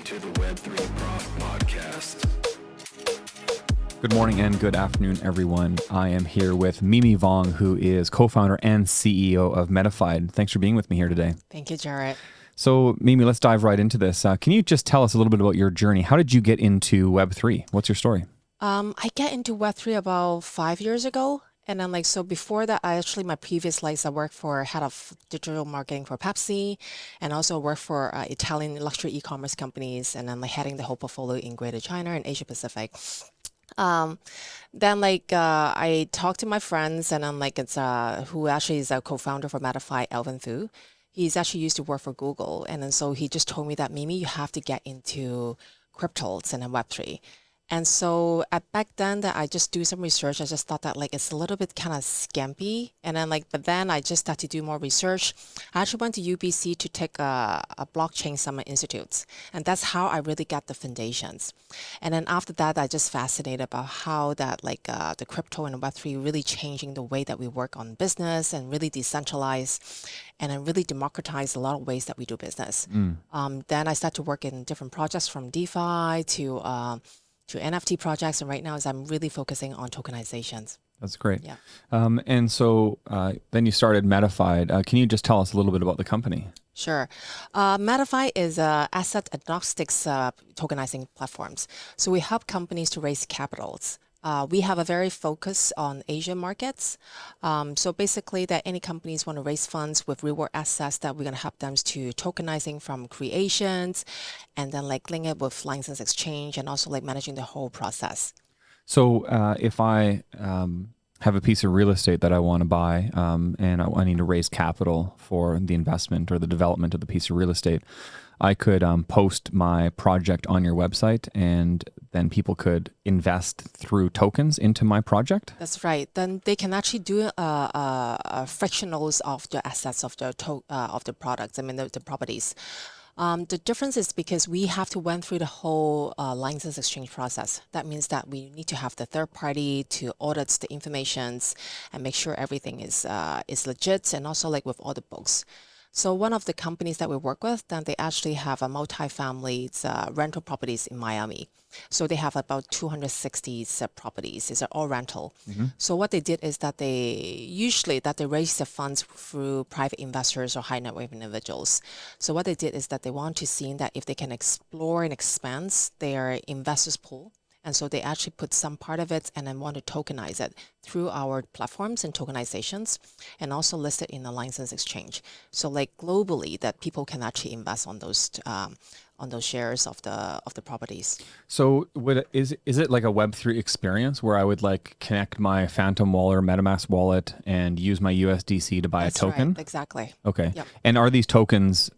to the Web3 Prof Podcast. Good morning and good afternoon, everyone. I am here with Mimi Vong, who is co-founder and CEO of Metafyed. Thanks for being with me here today. Thank you, Jarrett. So, Mimi, let's dive right into this. Can you just tell us a little bit about your journey? How did you get into Web3? What's your story? I get into Web3 about 5 years ago. And then so before that, my previous life, I worked for head of digital marketing for Pepsi and also worked for Italian luxury e-commerce companies and then heading the whole portfolio in Greater China and Asia Pacific. I talked to my friends and it's who actually is a co-founder for Metafyed, Alvin Fu. He's actually used to work for Google. And then so he just told me that, Mimi, you have to get into cryptos and then Web3. And so back then that I just do some research, I just thought that it's a little bit kind of scampy. And then but then I just started to do more research. I actually went to UBC to take a blockchain summer institutes. And that's how I really got the foundations. And then after that, I just fascinated about how that the crypto and Web3 really changing the way that we work on business and really decentralize and then really democratize a lot of ways that we do business. Then I started to work in different projects from DeFi to NFT projects, and right now I'm really focusing on tokenizations. That's great. Yeah. And so then you started Metafyed. Can you just tell us a little bit about the company? Sure. Metafyed is asset agnostic tokenizing platforms. So we help companies to raise capitals. We have a very focus on Asian markets. So basically that any companies want to raise funds with reward assets that we're going to help them to tokenizing from creations and then link it with license exchange and also managing the whole process. So if I have a piece of real estate that I want to buy and I need to raise capital for the investment or the development of the piece of real estate, I could post my project on your website and then people could invest through tokens into my project? That's right. Then they can actually do fractionals of the assets of the products, the properties. The difference is because we have to went through the whole license exchange process. That means that we need to have the third party to audit the informations and make sure everything is legit and also with all the books. So one of the companies that we work with, then they actually have a multi-family rental properties in Miami. So they have about 260 properties. It's all rental. So what they did is that they raise the funds through private investors or high net worth individuals. So what they did is that they want to see that if they can explore and expand their investors pool. And so they actually put some part of it and then want to tokenize it through our platforms and tokenizations and also list it in a license exchange. So globally that people can actually invest on those shares of the properties. So is it like a Web3 experience where I would connect my Phantom wallet or MetaMask wallet and use my USDC to buy a token? Right, exactly. Okay. Yep. And are these tokens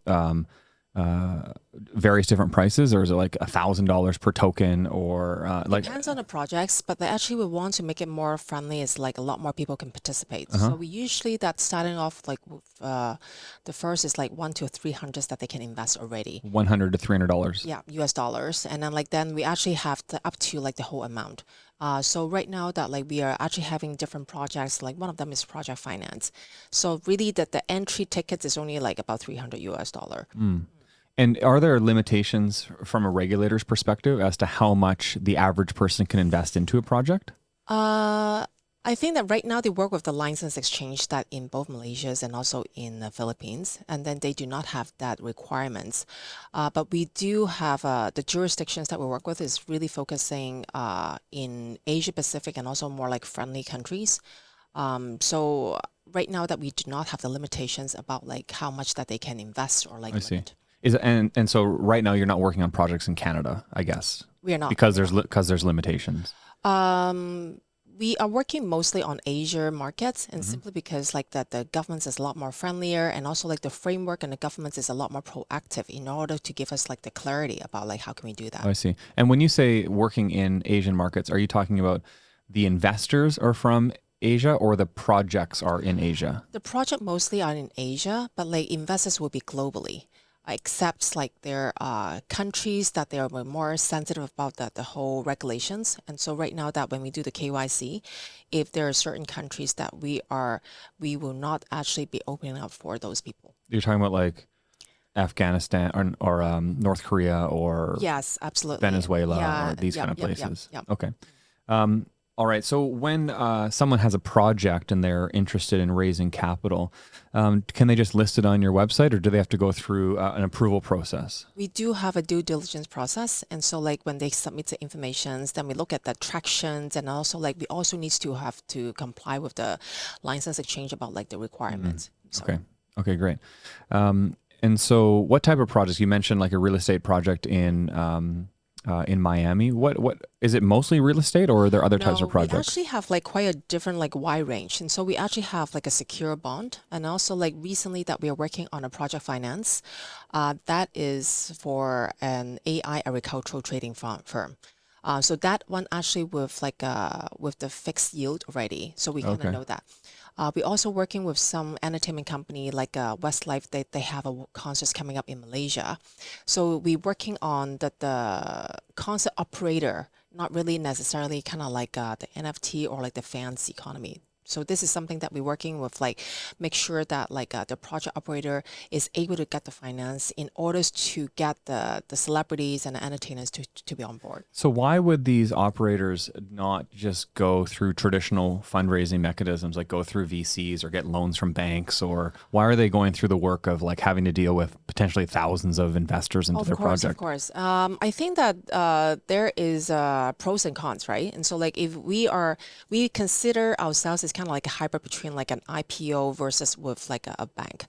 various different prices, or is it $1,000 per token, or depends on the projects, but they actually would want to make it more friendly. It's a lot more people can participate. So we usually that starting off with the first is $100 to $300 that they can invest already. $100 to $300. Yeah, US dollars, and then we actually have up to the whole amount. So right now that we are actually having different projects. One of them is project finance. So really that the entry tickets is only about $300 US. And are there limitations from a regulator's perspective as to how much the average person can invest into a project? I think that right now they work with the license exchange that in both Malaysia and also in the Philippines, and then they do not have that requirements. But we do have the jurisdictions that we work with is really focusing in Asia Pacific and also more friendly countries. So right now that we do not have the limitations about how much that they can invest or I see. And so right now you're not working on projects in Canada, I guess. We are not, because there's limitations. We are working mostly on Asia markets, and simply because the government is a lot more friendlier, and also the framework and the government is a lot more proactive in order to give us the clarity about how can we do that. I see. And when you say working in Asian markets, are you talking about the investors are from Asia or the projects are in Asia? The project mostly are in Asia, but investors will be globally. Except there are countries that they are more sensitive about the whole regulations. And so right now that when we do the KYC, if there are certain countries that we will not actually be opening up for those people. You're talking about Afghanistan or North Korea or Yes, absolutely. Venezuela Yeah, or these yep, kind of yep, yep, places. yep. Okay. All right. So when someone has a project and they're interested in raising capital, can they just list it on your website, or do they have to go through an approval process? We do have a due diligence process, and so like when they submit the informations, then we look at the attractions, and also like we also need to have to comply with the license exchange about like the requirements. So, Okay. Okay, great. And so what type of projects? You mentioned like a real estate project in Miami. What is it, mostly real estate, or are there other types of we projects? actually have like quite a different like wide range, and so we actually have like a secure bond, and also like recently that we are working on a project finance, that is for an AI agricultural trading firm. So that one actually with the fixed yield already, so we kind of Okay. know that. We're also working with some entertainment company like Westlife. They have a concert coming up in Malaysia. So we're working on the concert operator, not really necessarily kind of like the NFT or like the fans economy. So this is something that we're working with, like make sure that like the project operator is able to get the finance in order to get the celebrities and the entertainers to be on board. So why would these operators not just go through traditional fundraising mechanisms, like go through VCs or get loans from banks, or why are they going through the work of like having to deal with potentially thousands of investors into their project? Of course. I think that there is pros and cons, right? And so like if we consider ourselves as kind of like a hybrid between like an IPO versus with like a bank.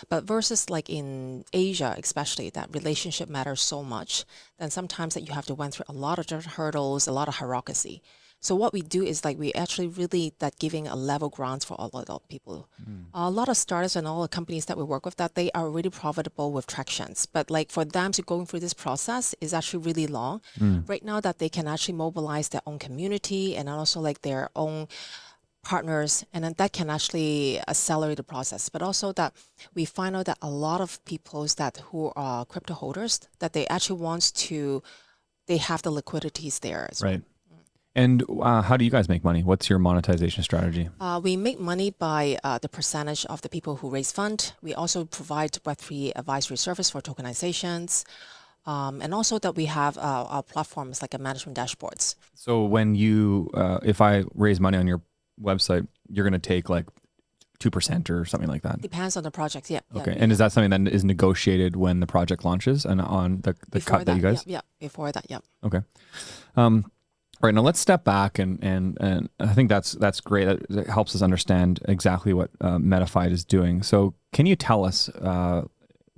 But versus like in Asia, especially, that relationship matters so much, then sometimes that you have to went through a lot of different hurdles, a lot of hierarchy. So what we do is like we actually really that giving a level grounds for a lot of people. A lot of startups and all the companies that we work with, that they are really profitable with tractions. But like for them to going through this process is actually really long. Right now that they can actually mobilize their own community and also like their own partners, and then that can actually accelerate the process. But also that we find out that a lot of people that who are crypto holders, that they actually they have the liquidities there as well. Right. And how do you guys make money? What's your monetization strategy? We make money by the percentage of the people who raise fund. We also provide Web3 advisory service for tokenizations. And also that we have our platforms like a management dashboards. So when you, if I raise money on your website, you're going to take like 2% or something like that? Depends on the project, yeah. Okay. And is that something that is negotiated when the project launches and on the cut that you guys? Yeah, before that, yeah. Okay. All right, now let's step back and I think that's great. That helps us understand exactly what Metafyed is doing. So can you tell us,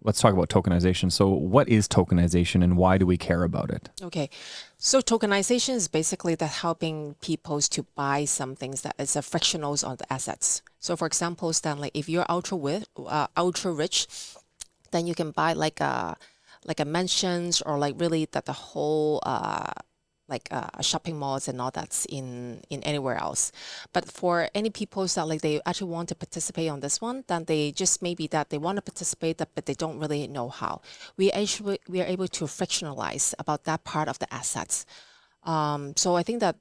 let's talk about tokenization. So what is tokenization and why do we care about it? Okay, so tokenization is basically that helping people to buy some things that is a frictionals on the assets. So for example, Stanley, if you're ultra rich, then you can buy like a mansions or like really that the whole shopping malls and all that's in anywhere else. But for any people that like they actually want to participate on this one, then they just maybe that they want to participate, but they don't really know how. We are able to frictionalize about that part of the assets. So I think that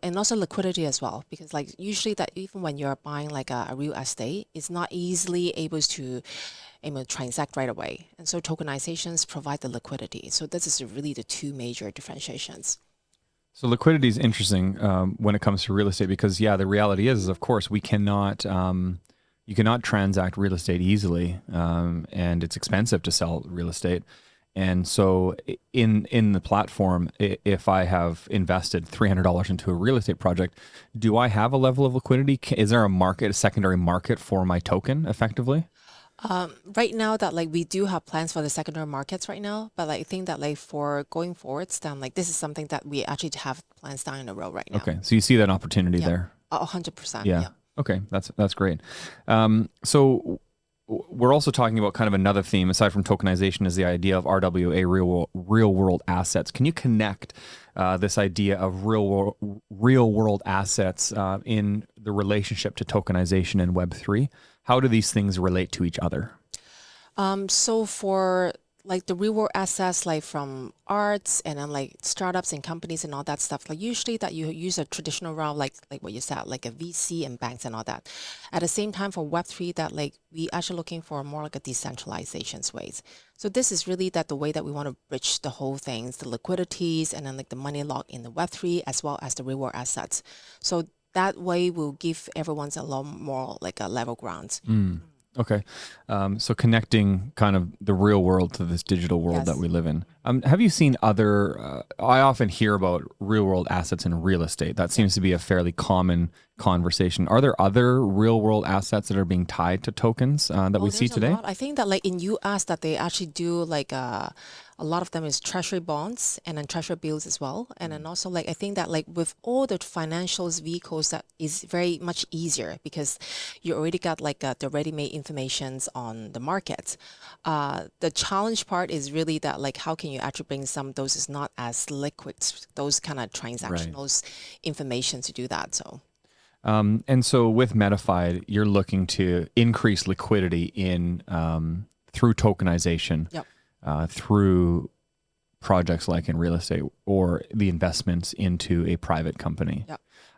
and also liquidity as well, because like usually that even when you're buying like a real estate, it's not easily able to transact right away. And so tokenizations provide the liquidity. So this is really the two major differentiations. So liquidity is interesting when it comes to real estate because, yeah, the reality is of course, we cannot, you cannot transact real estate easily, and it's expensive to sell real estate. And so in the platform, if I have invested $300 into a real estate project, do I have a level of liquidity? Is there a secondary market for my token effectively? Right now that like we do have plans for the secondary markets right now, but like, I think that like for going forwards, then like this is something that we actually have plans down in the road right now. Okay, so you see that opportunity there? 100%. Yeah. Okay, that's great. So we're also talking about kind of another theme aside from tokenization is the idea of RWA, real world assets. Can you connect this idea of real world assets in the relationship to tokenization and Web3? How do these things relate to each other? So for like the real world assets, like from arts and then like startups and companies and all that stuff, like usually that you use a traditional route, like what you said, like a VC and banks and all that. At the same time, for Web3, that like we actually looking for more like a decentralization ways. So this is really that the way that we want to bridge the whole things, the liquidities and then like the money locked in the Web3 as well as the real world assets. So that way will give everyone's a lot more like a level ground. Okay. So connecting kind of the real world to this digital world that we live in. Have you seen other, I often hear about real world assets in real estate. That seems to be a fairly common conversation. Are there other real world assets that are being tied to tokens that we see today? I think that like in US that they actually do like a lot of them is treasury bonds and then treasury bills as well. And then also like I think that like with all the financials vehicles that is very much easier because you already got like the ready-made informations on the market. The challenge part is really that like how can you actually bring some of those is not as liquid, those kind of transactional information to do that. So. And so with Metafyed, you're looking to increase liquidity in through tokenization, through projects like in real estate or the investments into a private company.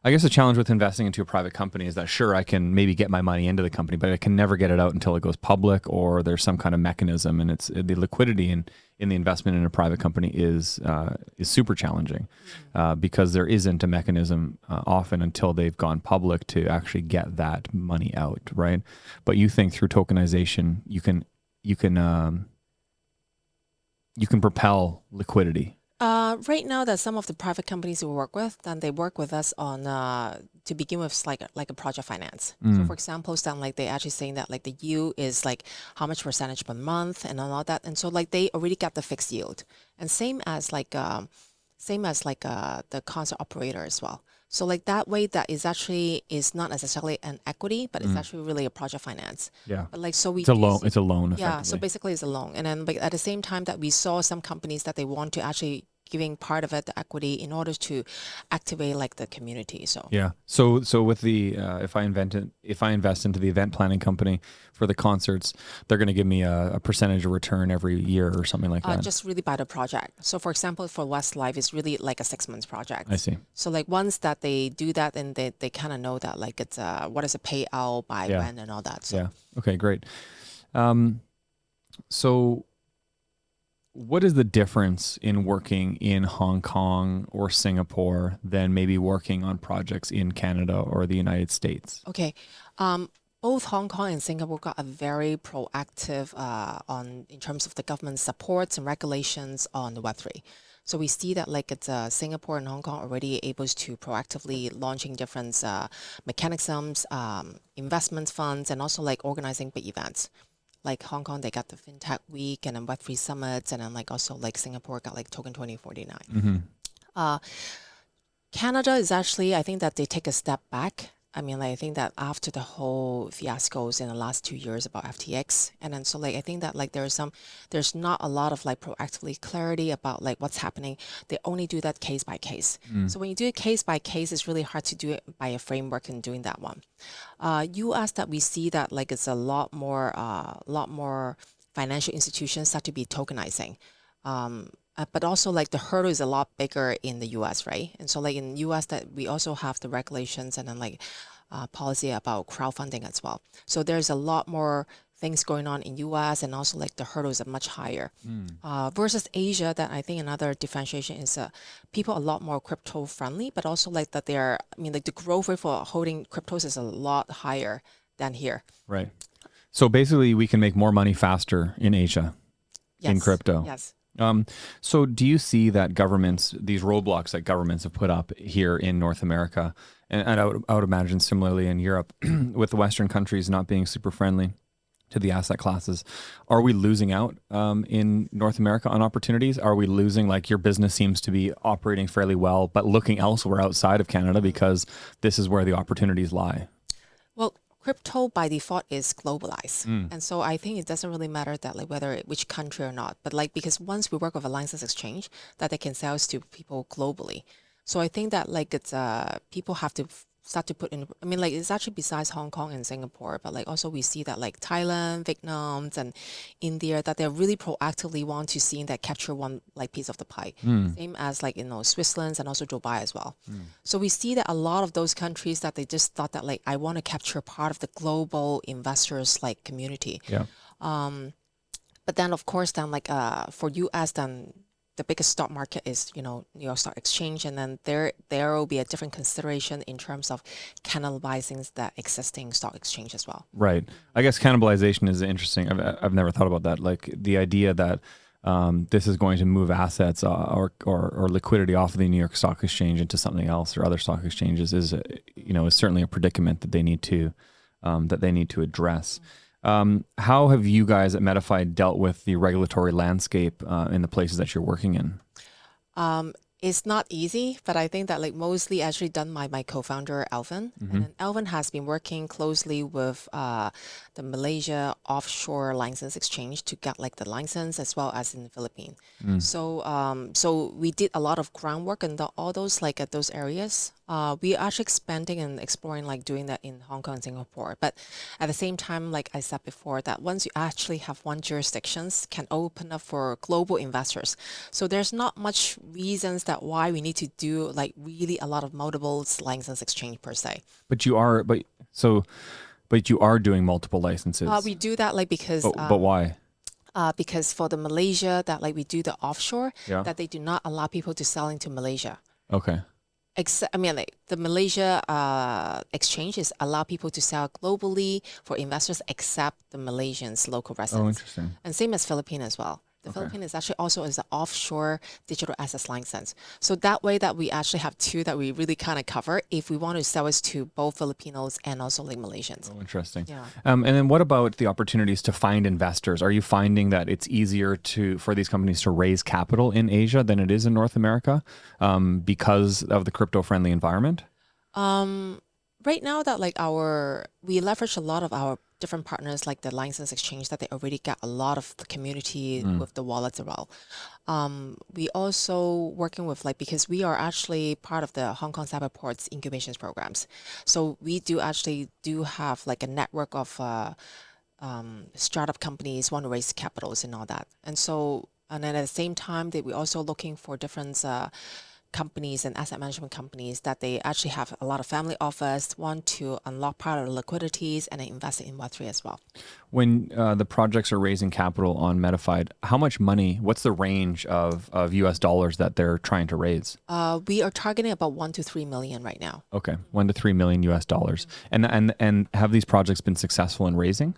I guess the challenge with investing into a private company is that sure, I can maybe get my money into the company, but I can never get it out until it goes public or there's some kind of mechanism. And it's the liquidity in the investment in a private company is super challenging because there isn't a mechanism often until they've gone public to actually get that money out, right? But you think through tokenization, you can propel liquidity. Right now, that some of the private companies we work with, then they work with us on to begin with like a project finance. So for example, then like they actually saying that like the yield is like how much percentage per month and all that, and so like they already got the fixed yield, and same as like the concert operator as well. So like that way that is actually is not necessarily an equity, but it's actually really a project finance. Yeah. But like so we it's a loan. It's a loan. Yeah. So basically it's a loan. And then like at the same time that we saw some companies that they want to actually giving part of it the equity in order to activate like the community. So yeah. So with the if I invest into the event planning company for the concerts, they're going to give me a percentage of return every year or something like that. Just really by the project. So for example, for Westlife, it's really like a 6 months project. I see. So like once that they do that, and they kind of know that like it's what is a payout by when and all that. So. Yeah. Okay. Great. So what is the difference in working in Hong Kong or Singapore than maybe working on projects in Canada or the United States? Okay. Both Hong Kong and Singapore got a very proactive in terms of the government supports and regulations on the Web3. So we see that like it's Singapore and Hong Kong already able to proactively launching different mechanisms, investment funds, and also like organizing big events. Like Hong Kong, they got the FinTech Week and then Web3 Summits, and then like also like Singapore got like Token 2049. Canada is actually, I think that they take a step back. I mean, like, I think that after the whole fiascos in the last 2 years about FTX, and then so like I think that like there's not a lot of like proactively clarity about like what's happening. They only do that case by case. So when you do it case by case, it's really hard to do it by a framework and doing that one. US that we see that like it's a lot more financial institutions start to be tokenizing. But also like the hurdle is a lot bigger in the US, right? And so like in US that we also have the regulations and then like policy about crowdfunding as well. So there's a lot more things going on in US, and also like the hurdles are much higher. Versus Asia, that I think another differentiation is people are a lot more crypto friendly, but also like that like the growth rate for holding cryptos is a lot higher than here. Right. So basically we can make more money faster in Asia in crypto. Yes. So do you see that these roadblocks that governments have put up here in North America, and I would imagine similarly in Europe, with the Western countries not being super friendly to the asset classes, are we losing out in North America on opportunities? Are we losing, like your business seems to be operating fairly well, but looking elsewhere outside of Canada because this is where the opportunities lie? Well, crypto by default is globalized. And so I think it doesn't really matter that like which country or not, but like because once we work with a licensed exchange that they can sell to people globally. So I think that like it's people have to start to put in, I mean, like it's actually besides Hong Kong and Singapore, but like also we see that like Thailand, Vietnam, and India, that they really proactively want to see that capture one like piece of the pie. Same as like, Switzerland and also Dubai as well. So we see that a lot of those countries that they just thought that like, I want to capture part of the global investors like community. Yeah. But then of course, then like for US, then the biggest stock market is, New York Stock Exchange, and then there will be a different consideration in terms of cannibalizing that existing stock exchange as well. Right. I guess cannibalization is interesting. I've never thought about that. Like the idea that this is going to move assets or liquidity off of the New York Stock Exchange into something else or other stock exchanges is certainly a predicament that they need to address. How have you guys at Metafyed dealt with the regulatory landscape in the places that you're working in? It's not easy, but I think that like mostly actually done by my co-founder, Alvin. And then Alvin has been working closely with the Malaysia offshore license exchange to get like the license as well as in the Philippines. So we did a lot of groundwork in all those like at those areas. We are actually expanding and exploring like doing that in Hong Kong and Singapore. But at the same time, like I said before, that once you actually have one jurisdictions can open up for global investors. So there's not much reasons that why we need to do like really a lot of multiple license exchange per se. But you are doing multiple licenses. We do that like because but why? Because for the Malaysia that like we do the offshore, Yeah. that they do not allow people to sell into Malaysia. Okay. Except, I mean, like the Malaysia exchanges allow people to sell globally for investors except the Malaysians local residents. Oh, interesting. And same as Philippines as well. The Philippines is actually also is an offshore digital assets license. So that way that we actually have two that we really kind of cover if we want to sell it to both Filipinos and also like Malaysians. Oh, interesting. Yeah. And then what about the opportunities to find investors? Are you finding that it's easier for these companies to raise capital in Asia than it is in North America because of the crypto-friendly environment? Right now that like we leverage a lot of our different partners like the license exchange that they already got a lot of the community with the wallets as well. We also working with like, because we are actually part of the Hong Kong Cyberport's incubations programs. So we do have like a network of startup companies want to raise capitals and all that. And then at the same time that we're also looking for different companies and asset management companies that they actually have a lot of family office, want to unlock part of the liquidities and then invest in Web3 as well. When the projects are raising capital on Metafyed, how much money, what's the range of US dollars that they're trying to raise? We are targeting about 1 to 3 million right now. Okay, 1 to 3 million US dollars. And have these projects been successful in raising?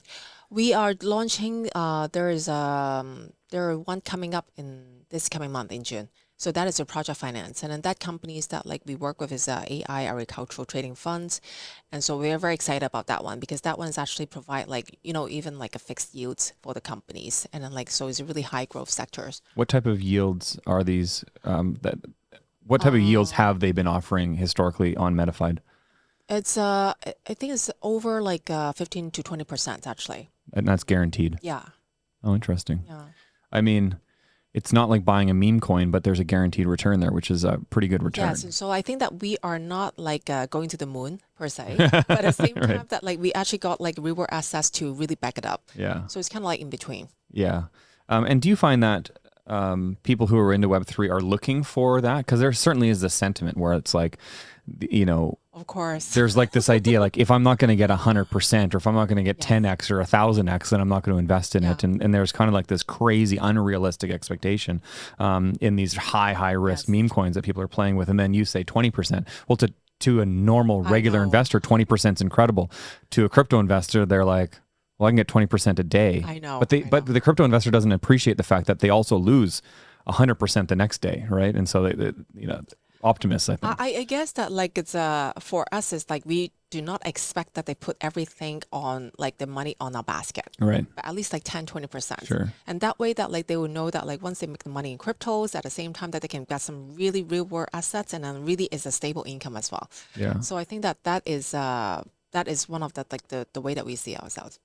We are launching, there are one coming up in this coming month in June. So that is a project finance. And then that companies that like we work with is AI agricultural trading funds. And so we are very excited about that one because that one is actually provide like, even like a fixed yields for the companies. And then like, so it's a really high growth sectors. What type of yields are these, what type of yields have they been offering historically on Metafyed? It's, I think it's over like 15 to 20% actually. And that's guaranteed? Yeah. Oh, interesting. Yeah. I mean, it's not like buying a meme coin, but there's a guaranteed return there, which is a pretty good return. Yes, and so I think that we are not like going to the moon per se, but at the same time that like we actually got like reward assets to really back it up. Yeah. So it's kind of like in between. Yeah. And do you find that people who are into Web3 are looking for that? Because there certainly is this sentiment where it's like, of course, there's like this idea, like if I'm not going to get 100% or if I'm not going to get 10x or 1000x, then I'm not going to invest in it. And there's kind of like this crazy unrealistic expectation in these high risk meme coins that people are playing with. And then you say 20%. Well, to a normal regular investor, 20% is incredible. To a crypto investor, they're like, well, I can get 20% a day. I know. But the crypto investor doesn't appreciate the fact that they also lose 100% the next day, right? And so they optimists, I think. I guess that like it's for us is like we do not expect that they put everything on like the money on our basket, right? But at least like 10-20%. Sure. And that way that like they will know that like once they make the money in cryptos, at the same time that they can get some really real world assets and then really is a stable income as well. Yeah. So I think that is one of the like the way that we see ourselves.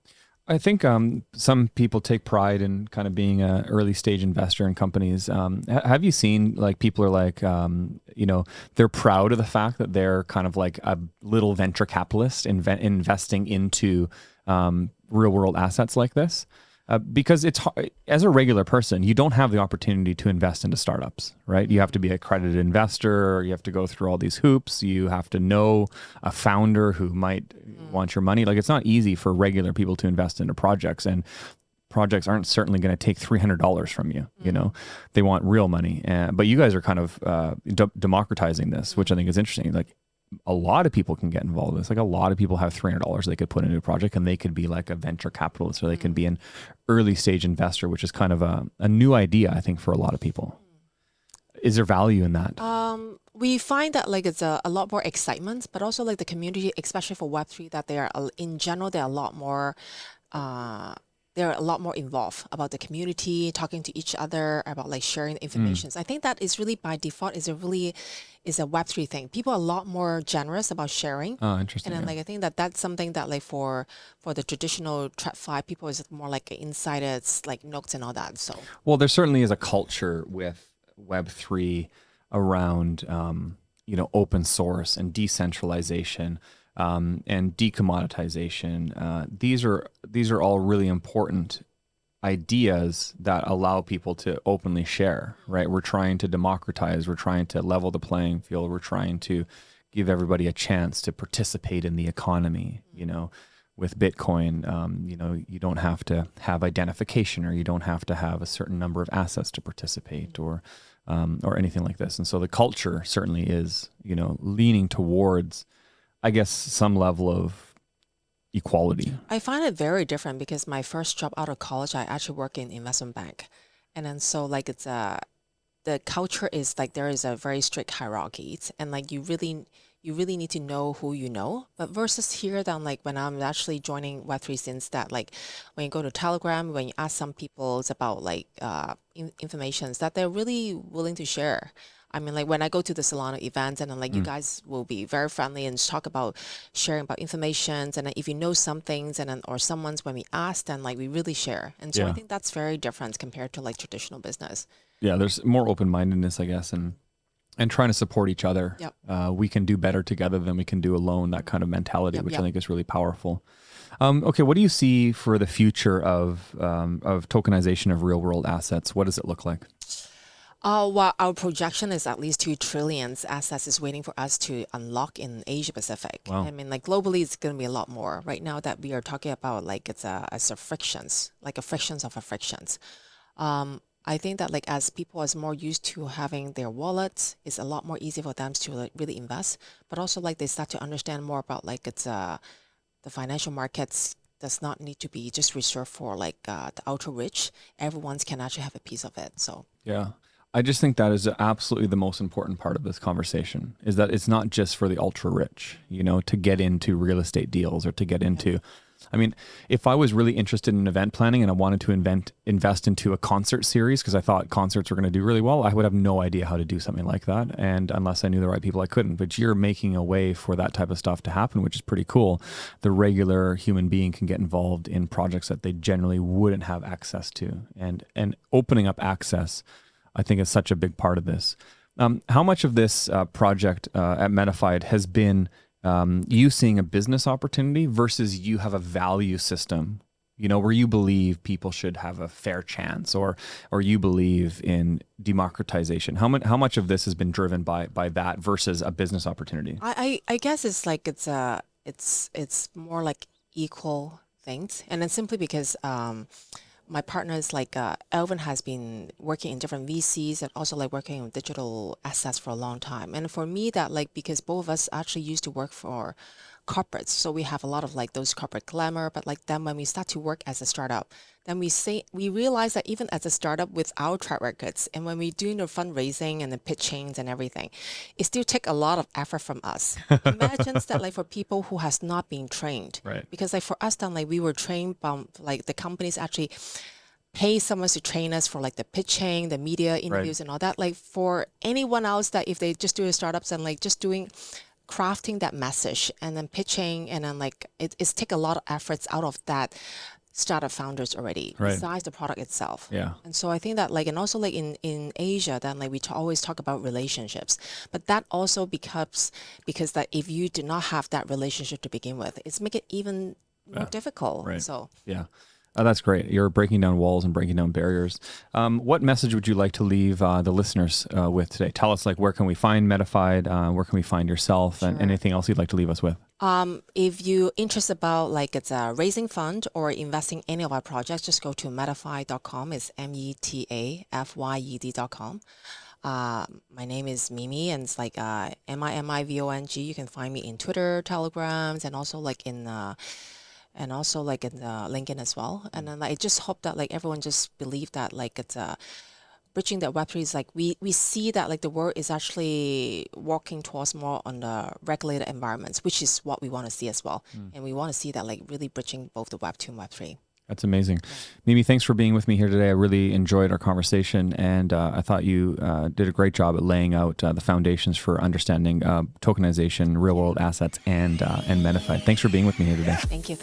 I think some people take pride in kind of being an early stage investor in companies. Have you seen like people are like, they're proud of the fact that they're kind of like a little venture capitalist investing into real world assets like this? Because it's as a regular person, you don't have the opportunity to invest into startups, right? You have to be an accredited investor. You have to go through all these hoops. You have to know a founder who might want your money. Like it's not easy for regular people to invest into projects, and projects aren't certainly going to take $300 from you. You know, they want real money. But you guys are kind of democratizing this, which I think is interesting. Like a lot of people can get involved in this. Like a lot of people have $300 they could put into a project, and they could be like a venture capitalist, or they can be an early stage investor, which is kind of a new idea, I think, for a lot of people. Is there value in that? We find that like it's a lot more excitement, but also like the community, especially for Web3, that they are in general they're a lot more involved about the community, talking to each other about like sharing information. I think that is really by default is a Web3 thing. People are a lot more generous about sharing. Oh, interesting. And then like I think that that's something that like for the traditional TradFi people is more like insiders, like notes and all that. So well, there certainly is a culture with Web3 around open source and decentralization. And decommoditization. These are all really important ideas that allow people to openly share, right? We're trying to democratize, we're trying to level the playing field, we're trying to give everybody a chance to participate in the economy. With Bitcoin, you don't have to have identification, or you don't have to have a certain number of assets to participate, or anything like this. And so the culture certainly is, leaning towards, I guess, some level of equality. I find it very different because my first job out of college, I actually work in investment bank. And then so like it's the culture is like there is a very strict hierarchy, and like you really need to know who you know. But versus here, then like when I'm actually joining Web3, since that like when you go to Telegram, when you ask some people it's about like information that they're really willing to share. I mean, like when I go to the Solana events, and then like you guys will be very friendly and talk about sharing about information. And then if you know some things, and then or someone's when we ask, then like we really share. And so I think that's very different compared to like traditional business. Yeah, there's more open-mindedness, I guess, and trying to support each other. Yep. We can do better together than we can do alone. That kind of mentality, which I think is really powerful. Okay, what do you see for the future of tokenization of real-world assets? What does it look like? Well, our projection is at least 2 trillion assets is waiting for us to unlock in Asia Pacific. Wow. I mean, like globally, it's going to be a lot more. Right now that we are talking about like it's a frictions, like a frictions of a frictions. I think that like as people is more used to having their wallets, it's a lot more easy for them to like really invest. But also like they start to understand more about like it's the financial markets does not need to be just reserved for like the ultra rich. Everyone can actually have a piece of it. So yeah. I just think that is absolutely the most important part of this conversation, is that it's not just for the ultra rich, to get into real estate deals or to get into, I mean, if I was really interested in event planning and I wanted to invest into a concert series because I thought concerts were going to do really well, I would have no idea how to do something like that. And unless I knew the right people, I couldn't. But you're making a way for that type of stuff to happen, which is pretty cool. The regular human being can get involved in projects that they generally wouldn't have access to, and opening up access, I think, is such a big part of this. How much of this project at Metafyed has been you seeing a business opportunity versus you have a value system, where you believe people should have a fair chance, or you believe in democratization? How much of this has been driven by that versus a business opportunity? I guess it's like it's more like equal things, and then simply because my partners like Elvin has been working in different VCs and also like working on digital assets for a long time. And for me, that like because both of us actually used to work for corporates, so we have a lot of like those corporate glamour. But like then when we start to work as a startup, then we realize that even as a startup with our track records, and when we do the fundraising and the pitchings and everything, it still take a lot of effort from us. Imagine that like for people who has not been trained, right? Because like for us, then like we were trained by like the companies actually pay someone to train us for like the pitching, the media interviews, and all that. Like for anyone else that if they just do startups and like just doing crafting that message and then pitching and then like it's take a lot of efforts out of that startup founders already, Right. besides the product itself. Yeah. And so I think that like, and also like in Asia, then like we always talk about relationships, but that also becomes because that if you do not have that relationship to begin with, it's make it even more difficult. Right. So Yeah. That's great. You're breaking down walls and breaking down barriers. What message would you like to leave the listeners with today? Tell us, like, where can we find Metafyed? Where can we find yourself? And anything else you'd like to leave us with? if you're interested about like it's raising fund or investing any of our projects, just go to metafyed.com. It's metafyed.com. My name is Mimi, and it's like MIMIVONG. You can find me in Twitter, Telegrams, and also like in LinkedIn as well. And then I just hope that like everyone just believe that like it's bridging that Web3 is like we see that like the world is actually walking towards more on the regulated environments, which is what we want to see as well. And we want to see that like really bridging both the Web2 and Web3. That's amazing. Mimi, thanks for being with me here today. I really enjoyed our conversation, and I thought you did a great job at laying out the foundations for understanding tokenization, real-world assets, and Metafyed. Thanks for being with me here today. Thank you.